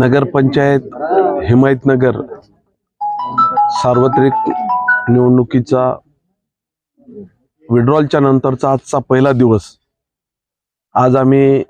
नगरपंचायत हिमायतनगर सार्वत्रिक निवडणुकीचा विड्रॉलच्या नंतरचा आजचा पहिला दिवस। आज आम्ही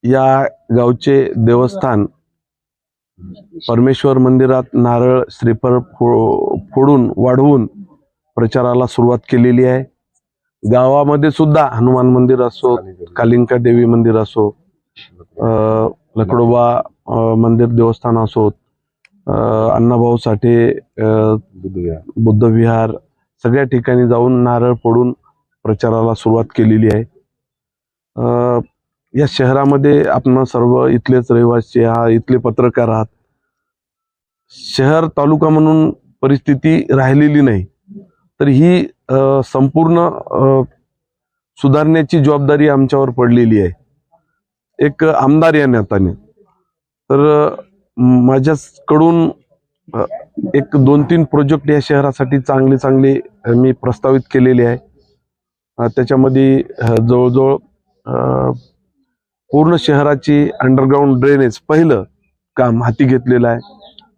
या गावचे देवस्थान परमेश्वर मंदिरात नारळ श्रीफळ फोडून वाढवून प्रचाराला सुरुवात केलेली आहे। गावामध्ये सुद्धा हनुमान मंदिर असो, कालिंका देवी मंदिर असो, लकडोबा मंदिर देवस्थान असो, अण्णाभाऊ साठे बुद्ध विहार, सगळ्या ठिकाणी जाऊन नारळ फोडून प्रचाराला सुरुवात केलेली आहे। या शहरामध्ये आपण सर्व इथलेच रहिवासी इथले पत्रकार आहात। शहर तालुका म्हणून परिस्थिती राहिलेली नाही, तर ही संपूर्ण सुधारण्याची जबाबदारी आमच्यावर पडलेली आहे एक आमदार या नात्याने। तर माझ्याकडून एक 2-3 प्रोजेक्ट या शहरासाठी चांगले मी प्रस्तावित केलेले आहे। त्याच्यामध्ये जवळजवळ पूर्ण शहराची अंडरग्राउंड ड्रेनेज पहिलं काम हाती घेतलेलं आहे।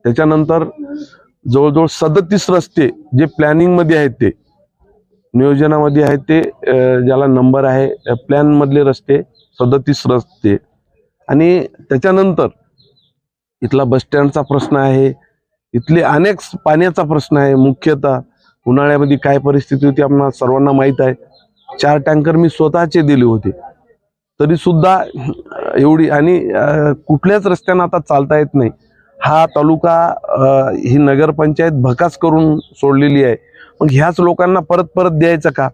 त्याच्यानंतर जवळजवळ 37 रस्ते जे प्लॅनिंग मध्ये आहेत, ते नियोजनामध्ये आहेत, ते ज्याला नंबर आहे प्लॅन मधले रस्ते 37 रस्ते। आणि त्याच्यानंतर इथला बस स्टँडचा प्रश्न आहे, इथले अनेक पाण्याचा प्रश्न आहे। मुख्यतः उन्हाळ्यामध्ये काय परिस्थिती होती आपल्याला सर्वांना माहित आहे। 4 टँकर मी स्वतःचे दिले होते, तरी सुद्धा एवढी आणि कुठल्याच रस्त्याने आता चालता येत नाही। हा तालुका ही नगरपंचायत भकास करून सोडलेली आहे। मग ह्याच लोकांना परत द्यायचं का?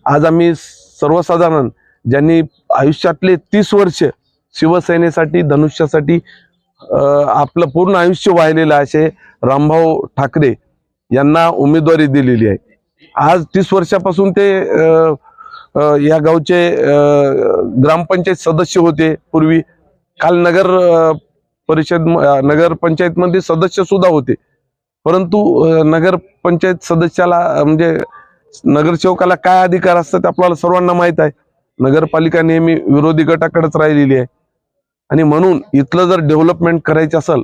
आज आम्ही सर्वसाधारण ज्यांनी आयुष्यातले 30 वर्ष शिवसेनेसाठी धनुष्यासाठी आपलं पूर्ण आयुष्य वाहिलेलं असे रामभाऊ ठाकरे यांना उमेदवारी दिलेली आहे। आज 30 वर्षापासून ते या गावचे ग्रामपंचायत सदस्य होते पूर्वी। काल नगरपंचायत मध्ये सदस्य सुद्धा होते, परंतु नगरपंचायत सदस्याला म्हणजे नगरसेवकाला काय अधिकार असतात आपल्याला सर्वांना माहित आहे। नगरपालिका नेहमी विरोधी गटाकडेच राहिलेली आहे। आणि म्हणून इथलं जर डेव्हलपमेंट करायचं असेल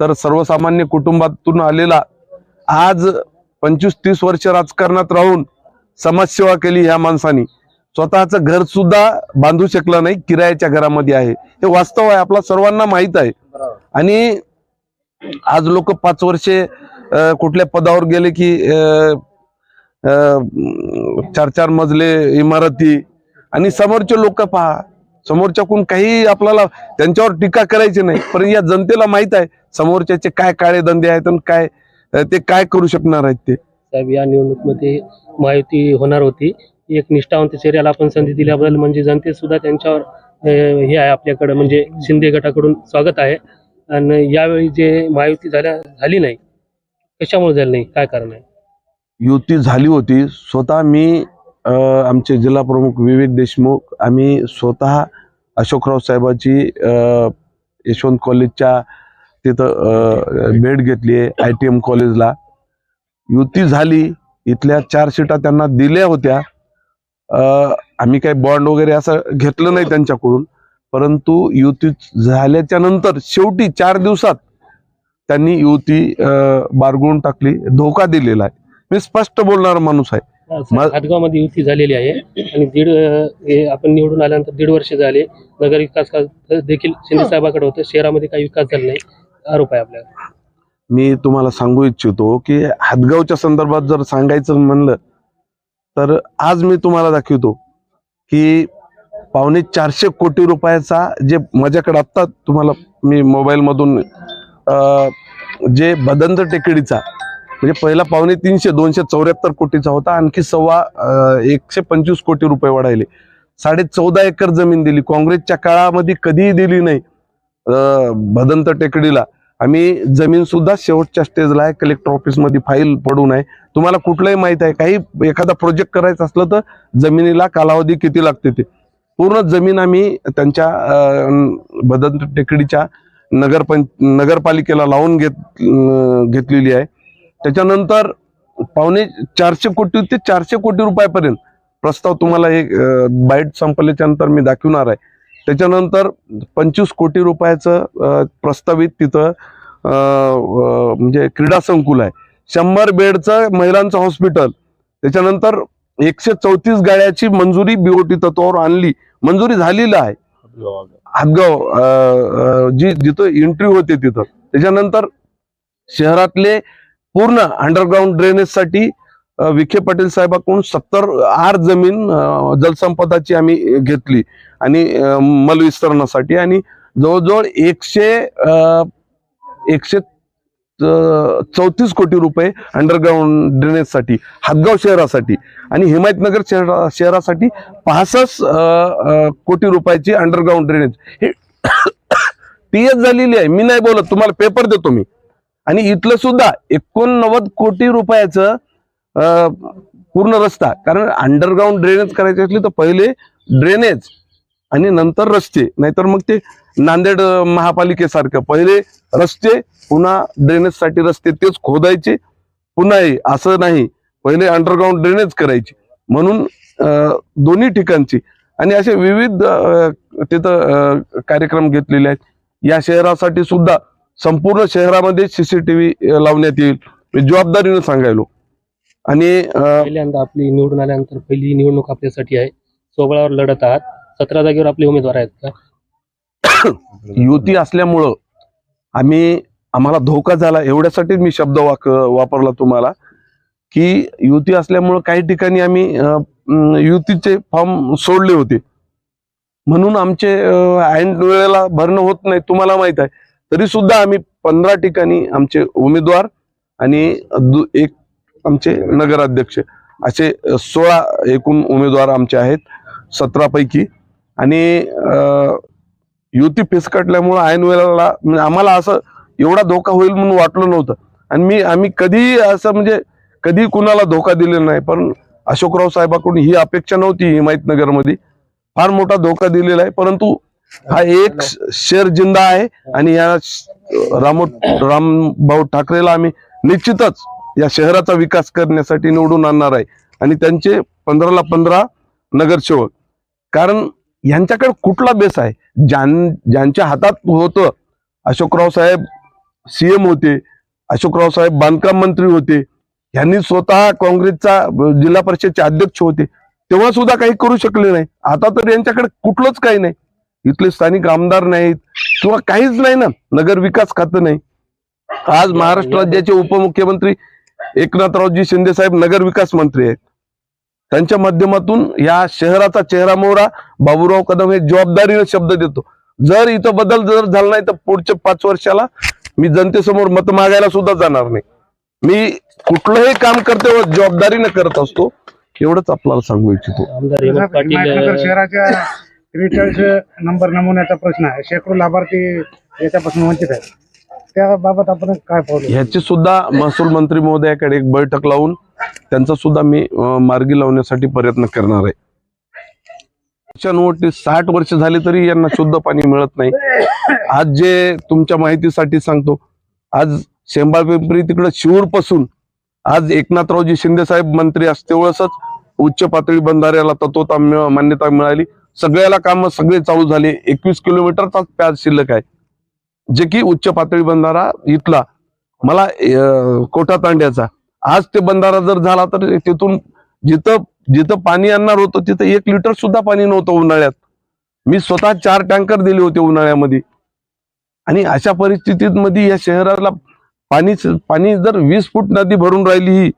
तर सर्वसामान्य कुटुंबातून आलेला, आज 25-30 वर्ष राजकारणात राहून समाजसेवा केली ह्या माणसानी, स्वतःचं घर सुद्धा बांधू शकलं नाही, किरायाच्या घरामध्ये आहे। हे वास्तव आहे, आपला सर्वांना माहित आहे। आणि आज लोक 5 वर्षे कुठल्या पदावर गेले की 4-4 मजले इमारती, आणि समोरचे लोक पहा, समोरच्याकडून काही आपल्याला त्यांच्यावर टीका करायची नाही, पण या जनतेला माहित आहे समोरच्याचे काय काळे धंदे आहेत आणि काय ते काय करू शकणार आहेत ते। साहेब, या निवडणुकीमध्ये महायुती होणार होती, एक निष्ठावंत चेहऱ्याला आपण संधी दिल्याबद्दल म्हणजे जनते सुद्धा त्यांच्यावर हे आहे आपल्याकडे, म्हणजे शिंदे गटाकडून स्वागत आहे। आणि यावेळी जे महायुती झाली नाही, कशामुळे झाली नाही, काय कारण आहे? युती झाली होती। स्वतः मी आमचे जिल्हा प्रमुख विवेक देशमुख, आम्ही स्वतः अशोकराव साहेबांची यशवंत कॉलेजच्या तिथं भेट घेतली आहे, ITM कॉलेजला। युती झाली, इथल्या 4 सीटा त्यांना दिल्या होत्या। आम्ही काही बॉन्ड वगैरे असं घेतलं नाही त्यांच्याकडून, परंतु युती झाल्याच्या नंतर शेवटी 4 दिवसात त्यांनी युती बारगून टाकली, धोका दिलेला आहे। मी स्पष्ट बोलणारा माणूस आहे। हातगावमध्ये युती झालेली आहे आणि आपण निवडून आल्यानंतर 1.5 वर्ष झाले, नगर विकास देखील शिंदे साहेबांकडे होतं, शहरामध्ये काही विकास झाला नाही, आरोप आहे आपल्याला। मी तुम्हाला सांगू इच्छितो की हातगावच्या संदर्भात जर सांगायचं म्हणलं तर आज मी तुम्हाला दाखवतो की 450 कोटी रुपयाचा, जे माझ्याकडे आत्ता तुम्हाला मी मोबाईल मधून जे बदंत टेकडीचा, म्हणजे पहिला 350 274 कोटीचा होता, आणखी 125 कोटी रुपये वाढायले। 14.5 एकर जमीन दिली, काँग्रेसच्या काळामध्ये कधीही दिली नाही बदंत टेकडीला। आम्ही जमीन सुद्धा शेवटच्या स्टेजला आहे, कलेक्टर ऑफिस मध्ये फाईल पडून आहे। तुम्हाला कुठलंही माहित आहे, काही एखादा प्रोजेक्ट करायचा असलं तर जमिनीला कालावधी किती लागते ते पूर्ण जमीन आम्ही त्यांच्या बदंत टेकडीच्या नगरपालिकेला लावून घेतलेली आहे। त्याच्यानंतर 450 कोटी ते 400 कोटी रुपयापर्यंत प्रस्ताव तुम्हाला एक बाईट संपल्याच्या नंतर मी दाखवणार आहे त्याच्यानंतर 25 कोटी रुपयाचं प्रस्तावित तिथं म्हणजे क्रीडा संकुल आहे, 100 बेडचं महिलांचं हॉस्पिटल, त्याच्यानंतर 134 गाड्याची मंजुरी बीओटी तत्वावर आणली, मंजुरी झालेली आहे हातगाव जी जिथं एंट्री होते तिथं. त्याच्यानंतर शहरातले पूर्ण अंडरग्राऊंड ड्रेनेजसाठी विखे पाटील साहेबांकडून 70 आर जमीन जलसंपदाची आम्ही घेतली आणि मलविस्तरणासाठी, आणि जवळजवळ 134 कोटी रुपये अंडरग्राऊंड ड्रेनेजसाठी हातगाव शहरासाठी, आणि हिमायतनगर शहरासाठी 65 कोटी रुपयाची अंडरग्राऊंड ड्रेनेज हे टीएस झालेली आहे. मी नाही बोलत, तुम्हाला पेपर देतो मी. आणि इथलं सुद्धा 89 कोटी रुपयाचं पूर्ण रस्ता, कारण अंडरग्राऊंड ड्रेनेज करायचे असले तर पहिले ड्रेनेज आणि नंतर रस्ते, नाहीतर मग ते नांदेड महापालिकेसारखं पहिले रस्ते पुन्हा ड्रेनेज साठी रस्ते तेच खोदायचे पुन्हा असं नाही, पहिले अंडरग्राऊंड ड्रेनेज करायचे. म्हणून दोन्ही ठिकाणची आणि असे विविध तिथं कार्यक्रम घेतलेले आहेत. या शहरासाठी सुद्धा संपूर्ण शहरामध्ये सीसीटीव्ही लावण्यात येईल, मी जबाबदारीने सांगायलो. आणि पहिल्यांदा आपली निवडून आल्यानंतर पहिली निवडणूक आपल्यासाठी आहे, सोबळावर लढत आहात, 17 जागेवर आपले उमेदवार आहेत का? युती असल्यामुळं आम्हाला धोका झाला, एवढ्यासाठी मी शब्द वापरला तुम्हाला, की युती असल्यामुळं काही ठिकाणी आम्ही युतीचे फॉर्म सोडले होते, म्हणून आमचे ऐन वेळेला भरणं होत नाही, तुम्हाला माहित आहे. तरी सुद्धा आम्ही 15 ठिकाणी आमचे उमेदवार आणि एक आमचे नगराध्यक्ष असे 16 एकूण उमेदवार आमचे आहेत 17 पैकी. आणि युती फिसकटल्यामुळं ऐन वेळेला आम्हाला असं एवढा धोका होईल म्हणून वाटलं नव्हतं. आणि आम्ही कधी असं म्हणजे कधी कुणाला धोका दिलेला नाही, पण अशोकराव साहेबांकडून ही अपेक्षा नव्हती. हिमायतनगरमध्ये फार मोठा धोका दिलेला आहे, परंतु हा एक शेर जिंदा आहे आणि या रामभाऊ ठाकरेला आम्ही निश्चितच या शहराचा विकास करण्यासाठी निवडून आणणार आहे. आणि त्यांचे 15ला 15 नगरसेवक, कारण यांच्याकडे कुठला बेस आहे, ज्यांच्या हातात होतं, अशोकराव साहेब सीएम होते, अशोकराव साहेब बांधकाम मंत्री होते, यांनी स्वतः काँग्रेसचा जिल्हा परिषदचे अध्यक्ष होते, तेव्हा सुद्धा काही करू शकले नाही. आता तर यांच्याकडे कुठलंच काही नाही, इथले स्थानिक आमदार नाहीत किंवा काहीच नाही ना, नगर विकास खातं नाही. आज महाराष्ट्र राज्याचे उपमुख्यमंत्री एकनाथरावजी शिंदे साहेब नगर विकास मंत्री आहेत, त्यांच्या माध्यमातून या शहराचा चेहरा मोहरा बाबूराव कदम हे जबाबदारीने शब्द देतो. जर इथं बदल जर झाला नाही तर पुढच्या 5 वर्षाला मी जनतेसमोर मत मागायला सुद्धा जाणार नाही. मी कुठलंही काम करते व जबाबदारीने करत असतो, एवढंच आपल्याला सांगू इच्छितो. आमदार हेमंत पाटील हिमायतनगर शहराच्या 43 नंबर नमुन्याचा प्रश्न आहे, शेकडो लाभार्थी याच्यापासून वंचित आहेत, त्याबाबत आपण काय पाहू? ह्याची सुद्धा महसूल मंत्री महोदयाकडे एक बैठक लावून त्यांचा सुद्धा मी मार्गी लावण्यासाठी प्रयत्न करणार आहे. 60 वर्ष झाली तरी यांना शुद्ध पाणी मिळत नाही. आज जे तुमच्या माहितीसाठी सांगतो, आज शेंबाळ पिंपरी तिकडे शिवूरपासून आज एकनाथरावजी शिंदे साहेब मंत्री असते वेळेसच उच्च पातळी बंधाऱ्याला तत्वता मान्यता मिळाली, सगळ्याला काम सगळे चालू झाले. 21 किलोमीटरचा पॅच शिल्लक आहे, जे की उच्च पातळी बंधारा इथला मला कोठा तांड्याचा. आज ते बंधारा जर झाला तर तिथून जिथं पाणी आणणार होतं तिथं 1 लिटर सुद्धा पाणी नव्हतं उन्हाळ्यात. मी स्वतः 4 टँकर दिले होते उन्हाळ्यामध्ये. आणि अशा परिस्थितीत मध्ये या शहराला पाणी जर 20 फूट नदी भरून राहिली ही,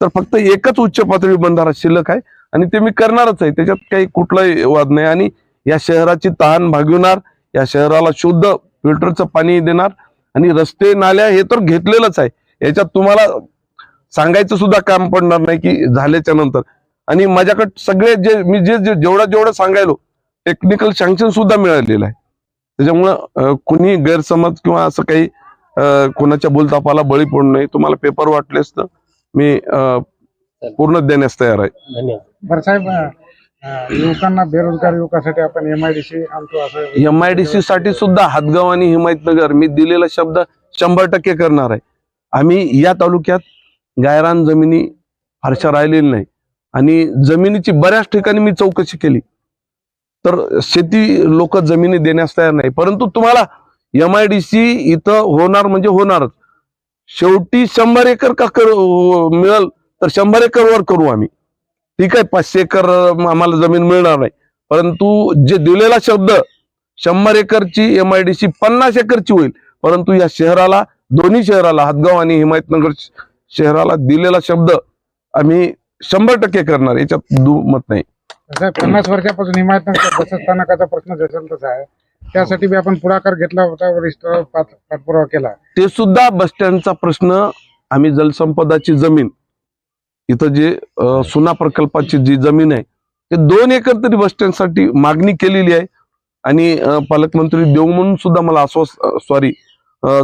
तर फक्त एकच उच्च पातळी बंधारा शिल्लक आहे आणि ते मी करणारच आहे, त्याच्यात काही कुठलाही वाद नाही. आणि या शहराची तहान भागविणार, या शहराला शुद्ध फिल्टरचं पाणी देणार आणि रस्ते नाल्या हे तर घेतलेलंच आहे, याच्यात तुम्हाला सांगायचं सुद्धा काम पडणार नाही की झाल्याच्या नंतर. आणि माझ्याकडे सगळे मी जेवढं सांगायलो टेक्निकल सँक्शन सुद्धा मिळालेलं आहे. त्याच्यामुळं कुणी गैरसमज किंवा असं काही कोणाच्या बोलतापाला बळी पडू नये. तुम्हाला पेपर वाटलेस तर मी पूर्ण देण्यास तयार आहे. धन्यवाद. बरं साहेब, युवकांना बेरोजगार युवकासाठी आपण MIDC आणतो असं, MIDC साठी सुद्धा हातगाव आणि हिमायतनगर मी दिलेला शब्द 100% करणार आहे. आम्ही या तालुक्यात गायरान जमिनी फारशा राहिलेली नाही आणि जमिनीची बऱ्याच ठिकाणी मी चौकशी केली. तर शेती लोक जमिनी देण्यास तयार नाही. परंतु तुम्हाला MIDC इथं होणार म्हणजे होणारच. शेवटी 100 एकर का मिळेल तर 100 एकर वर करू आम्ही. ठीक आहे, 500 एकर आम्हाला जमीन मिळणार नाही, परंतु जे दिलेला शब्द 100 एकरची MIDC 50 एकरची होईल. परंतु या शहराला, दोन्ही शहराला, हातगाव आणि हिमायतनगर शहराला दिलेला शब्द आम्ही 100% करणार, याच्यात दुमत नाही. साहेब 50 वर्षापासून हिमायतनगर बस स्थानकाचा प्रश्न जसेल तसा आहे, त्यासाठी बी आपण पुढाकार घेतला होता, वरिष्ठ पाठपुरावा केला. ते सुद्धा बस स्टँडचा प्रश्न आम्ही जलसंपदाची जमीन, इथं जे सुना प्रकल्पाची जी जमीन आहे ते 2 एकर तरी बस स्टँडसाठी मागणी केलेली आहे. आणि पालकमंत्री देऊ म्हणून सुद्धा मला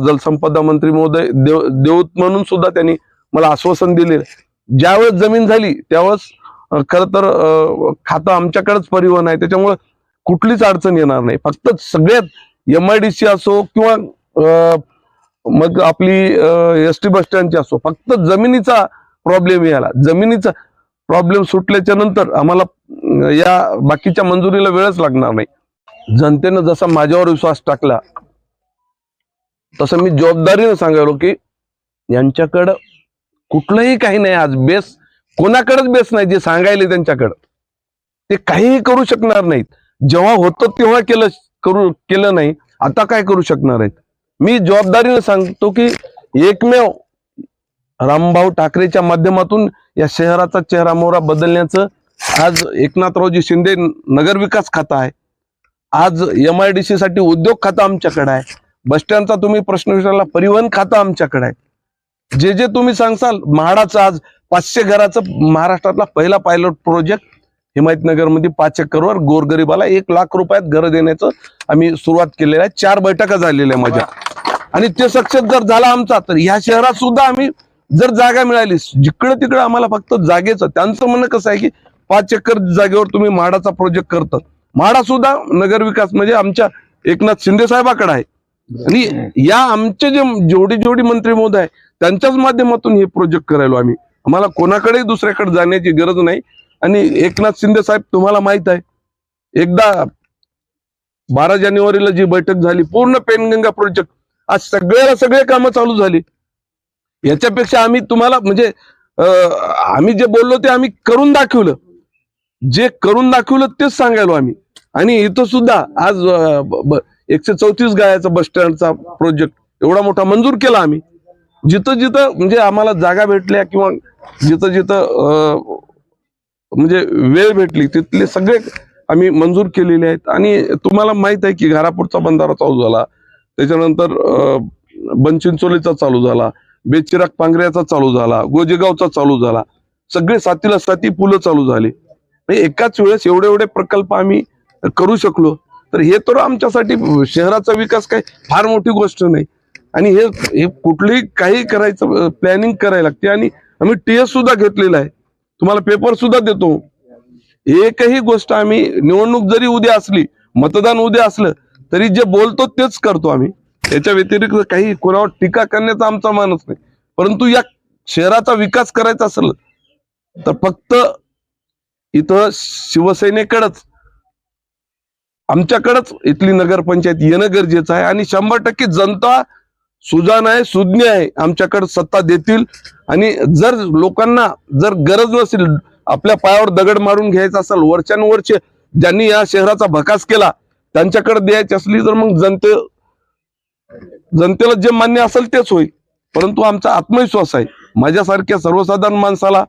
जलसंपदा मंत्री महोदय देऊत म्हणून सुद्धा त्यांनी मला आश्वासन दिले. ज्यावेळेस जमीन झाली त्यावेळेस खर तर खातं आमच्याकडेच परिवहन आहे, त्याच्यामुळे कुठलीच अडचण येणार नाही. फक्त सगळ्यात MIDC असो किंवा मग आपली ST बस स्टँडची असो, फक्त जमिनीचा प्रॉब्लेम यायला, जमिनीचा प्रॉब्लेम सुटल्याच्या नंतर आम्हाला या बाकीच्या मंजुरीला वेळच लागणार नाही. जनतेनं जसा माझ्यावर विश्वास टाकला तसं मी जबाबदारीने सांगायलो की यांच्याकडं कुठलंही काही नाही. आज बेस कोणाकडेच बेस नाही. जे सांगायले त्यांच्याकडं ते काहीही करू शकणार नाहीत. जेव्हा होतं तेव्हा केलं नाही, आता काय करू शकणार आहेत. मी जबाबदारीने सांगतो की एकमेव रामभाऊ ठाकरेच्या माध्यमातून या शहराचा चेहरा मोहरा बदलण्याचं आज एकनाथरावजी शिंदे नगर विकास खातं आहे. आज MIDC साठी उद्योग खातं आमच्याकडे आहे. बस स्टँडचा तुम्ही प्रश्न विचारला, परिवहन खातं आमच्याकडे आहे. जे जे तुम्ही सांगसाल, म्हाडाचं आज 500 घराचं महाराष्ट्रातला पहिला पायलट प्रोजेक्ट हिमायतनगरमध्ये 5 एकरवर गोरगरिबाला 1 लाख रुपयात घर देण्याचं आम्ही सुरुवात केलेलं आहे. 4 बैठका झालेल्या आहे माझ्या, आणि ते सक्सेस जर झाला आमचा तर ह्या शहरात सुद्धा आम्ही जर जागा मिळाली, जिकडे तिकडे आम्हाला फक्त जागेचं, त्यांचं म्हणणं कसं आहे की 5 एकर जागेवर तुम्ही म्हाडाचा प्रोजेक्ट करतात. म्हाडा सुद्धा नगर विकास म्हणजे आमच्या एकनाथ शिंदे साहेबाकडे आहे. आणि या आमचे जेवढी मंत्री महोदय आहे त्यांच्याच माध्यमातून हे प्रोजेक्ट करायलो आम्ही. आम्हाला कोणाकडेही दुसऱ्याकडे जाण्याची गरज नाही. आणि एकनाथ शिंदे साहेब, तुम्हाला माहित आहे, एकदा 12 जानेवारीला जी बैठक झाली, पूर्ण पेनगंगा प्रोजेक्ट, आज सगळे कामं चालू झाली. याच्यापेक्षा आम्ही तुम्हाला म्हणजे आम्ही जे बोललो ते आम्ही करून दाखवलं. जे करून दाखवलं तेच सांगायलो आम्ही. आणि इथं सुद्धा आज 134 गाळ्याचा बस स्टँडचा प्रोजेक्ट एवढा मोठा मंजूर केला आम्ही. जिथं जिथं म्हणजे आम्हाला जागा भेटल्या किंवा जिथं जिथं म्हणजे वेळ भेटली तिथले सगळे आम्ही मंजूर केलेले आहेत. आणि तुम्हाला माहित आहे की घारापूरचा बंधारा चालू झाला, त्याच्यानंतर बनचिंचोलीचा चालू झाला, बेचिराग पांगऱ्याचा चालू झाला, गोजेगावचा चालू झाला, सगळे साथीला साथी पुलं चालू झाली. एकाच वेळेस एवढे प्रकल्प आम्ही करू शकलो, तर हे तर आमच्यासाठी शहराचा विकास काही फार मोठी गोष्ट नाही. आणि हे कुठलीही काही करायचं प्लॅनिंग करायला लागते. आणि आम्ही TS सुद्धा घेतलेला आहे, तुम्हाला पेपर सुद्धा देतो. एकही गोष्ट आम्ही, निवडणूक जरी उद्या असली, मतदान उद्या असलं, तरी जे बोलतो तेच करतो आम्ही. याच्या व्यतिरिक्त काही कोणावर टीका करण्याचा आमचा मानस नाही. परंतु या शहराचा विकास करायचा असेल तर फक्त इथं शिवसेनेकडच, आमच्याकडच इथली नगरपंचायत येणं गरजेचं आहे. आणि 100% जनता सुजाण आहे, सुज्ञ आहे, आमच्याकडे सत्ता देतील. आणि जर लोकांना जर गरज नसेल, आपल्या पायावर दगड मारून घ्यायचा असेल, वर्षानुवर्षे ज्यांनी या शहराचा भकास केला त्यांच्याकडे द्यायची असली तर मग जनतेला जे मान्य असेल तेच होईल. परंतु आमचा आत्मविश्वास आहे, माझ्यासारख्या सर्वसाधारण माणसाला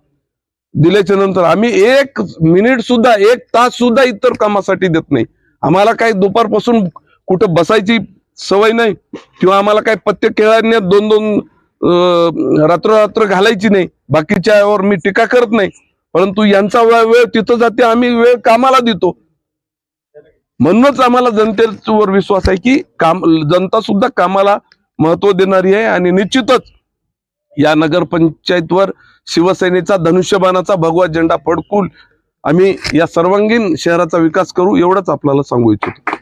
दिल्याच्या नंतर आम्ही 1 मिनिट सुद्धा, 1 तास सुद्धा इतर कामासाठी देत नाही. आम्हाला काही दुपारपासून कुठं बसायची सवय नाही, किंवा आम्हाला काही पत्ते खेळण्यात 2-2 रात्र घालायची नाही. बाकीच्यावर मी टीका करत नाही, परंतु यांचा वेळ तिथं जाते, आम्ही वेळ कामाला देतो. म्हणूनच आम्हाला जनतेवर विश्वास आहे की जनता सुद्धा कामाला महत्व देणारी आहे. आणि निश्चितच या नगरपंचायतवर शिवसेनेचा धनुष्यबाणाचा भगवा झेंडा फडकून आम्ही या सर्वांगीण शहराचा विकास करू, एवढंच आपल्याला सांगू इच्छितो.